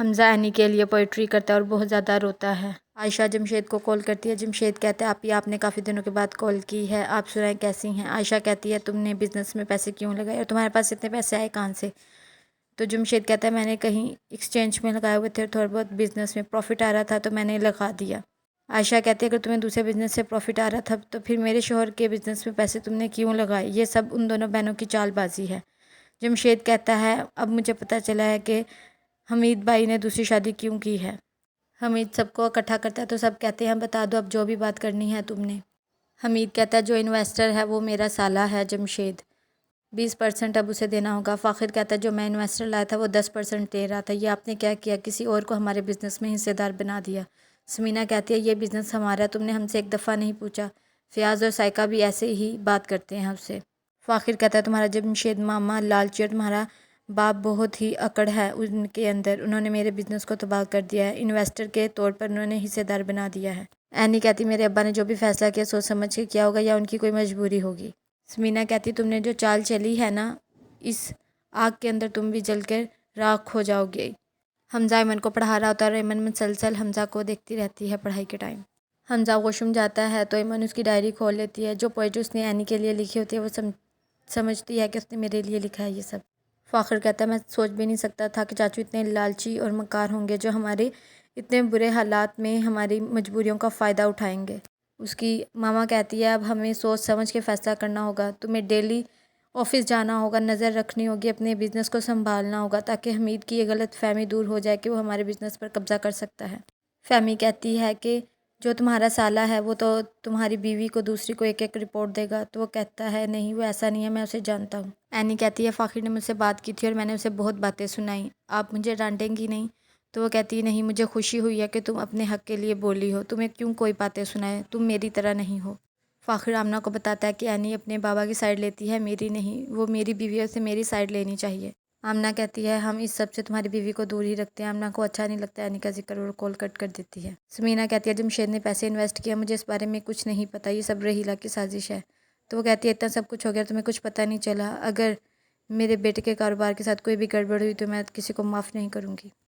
حمزہ any کے لیے poetry کرتا ہے اور بہت زیادہ روتا ہے۔ عائشہ جمشید کو کال کرتی ہے۔ جمشید کہتا ہے آپ نے کافی دنوں کے بعد کال کی ہے، آپ سنائیں کیسی ہیں؟ عائشہ کہتی ہے تم نے بزنس میں پیسے کیوں لگائے اور تمہارے پاس اتنے پیسے آئے کہاں سے؟ تو جمشید کہتا ہے میں نے کہیں ایکسچینج میں لگائے ہوئے تھے اور تھوڑا بہت بزنس میں پروفٹ آ رہا تھا تو میں نے لگا دیا۔ عائشہ کہتی ہے اگر تمہیں دوسرے بزنس سے پروفٹ آ رہا تھا تو پھر میرے شوہر کے بزنس میں پیسے تم نے کیوں لگائے؟ یہ سب ان دونوں بہنوں کی چال بازی ہے۔ جمشید کہتا ہے اب مجھے پتہ چلا ہے کہ حمید بھائی نے دوسری شادی کیوں کی ہے۔ حمید سب کو اکٹھا کرتا ہے تو سب کہتے ہیں بتا دو اب جو بھی بات کرنی ہے تم نے۔ حمید کہتا ہے جو انویسٹر ہے وہ میرا سالہ ہے جمشید، 20% اب اسے دینا ہوگا۔ فاخر کہتا ہے جو میں انویسٹر لایا تھا وہ 10% دے رہا تھا، یہ آپ نے کیا کیا، کسی اور کو ہمارے بزنس میں حصے دار بنا دیا۔ سمینہ کہتی ہے یہ بزنس ہمارا ہے، تم نے ہم سے ایک دفعہ نہیں پوچھا۔ فیاض اور سائقہ بھی ایسے ہی بات کرتے ہیں ہم سے۔ فاخر کہتا ہے تمہارا جمشید ماما لالچی اور تمہارا باپ بہت ہی اکڑ ہے ان کے اندر، انہوں نے میرے بزنس کو تباہ کر دیا ہے، انویسٹر کے طور پر انہوں نے حصے دار بنا دیا ہے۔ اینی کہتی میرے ابا نے جو بھی فیصلہ کیا سوچ سمجھ کے کیا ہوگا یا ان کی کوئی مجبوری ہوگی۔ سمینہ کہتی تم نے جو چال چلی ہے نا اس آگ کے اندر تم بھی جل کر راکھ ہو جاؤ گے۔ حمزہ ایمن کو پڑھا رہا ہوتا ہے اور ایمن مسلسل حمزہ کو دیکھتی رہتی ہے پڑھائی کے ٹائم۔ حمزہ واش روم جاتا ہے تو ایمن اس کی ڈائری کھول لیتی ہے، جو پوئٹری اس نے اینی کے لیے لکھی ہوتی ہے وہ سمجھتی ہے کہ اس نے میرے لیے لکھا ہے یہ سب۔ فاخر کہتا ہے میں سوچ بھی نہیں سکتا تھا کہ چاچو اتنے لالچی اور مکار ہوں گے جو ہمارے اتنے برے حالات میں ہماری مجبوریوں کا فائدہ اٹھائیں گے۔ اس کی ماما کہتی ہے اب ہمیں سوچ سمجھ کے فیصلہ کرنا ہوگا، تمہیں ڈیلی آفس جانا ہوگا، نظر رکھنی ہوگی، اپنے بزنس کو سنبھالنا ہوگا تاکہ حمید کی یہ غلط فہمی دور ہو جائے کہ وہ ہمارے بزنس پر قبضہ کر سکتا ہے۔ فہمی کہتی ہے کہ جو تمہارا سالہ ہے وہ تو تمہاری بیوی کو دوسری کو ایک ایک رپورٹ دے گا، تو وہ کہتا ہے نہیں وہ ایسا نہیں ہے، میں اسے جانتا ہوں۔ اینی کہتی ہے فاخر نے مجھ سے بات کی تھی اور میں نے اسے بہت باتیں سنائیں، آپ مجھے ڈانٹیں گی نہیں؟ تو وہ کہتی ہے نہیں مجھے خوشی ہوئی ہے کہ تم اپنے حق کے لیے بولی ہو، تمہیں کیوں کوئی باتیں سنائے، تم میری طرح نہیں ہو۔ فاخر آمنہ کو بتاتا ہے کہ اینی اپنے بابا کی سائڈ لیتی ہے، میری نہیں، وہ میری بیوی سے میری سائڈ لینی چاہیے۔ آمنہ کہتی ہے ہم اس سب سے تمہاری بیوی کو دور ہی رکھتے ہیں۔ آمنہ کو اچھا نہیں لگتا اینی کا ذکر اور کال کٹ کر دیتی ہے۔ سمینہ کہتی ہے جمشید نے پیسے انویسٹ کیا، مجھے اس بارے میں کچھ نہیں پتہ، یہ سب رحیلہ کی سازش ہے۔ تو وہ کہتی ہے اتنا سب کچھ ہو گیا تمہیں کچھ پتہ نہیں چلا، اگر میرے بیٹے کے کاروبار کے ساتھ کوئی بھی گڑبڑ ہوئی تو میں کسی کو معاف نہیں کروں گی۔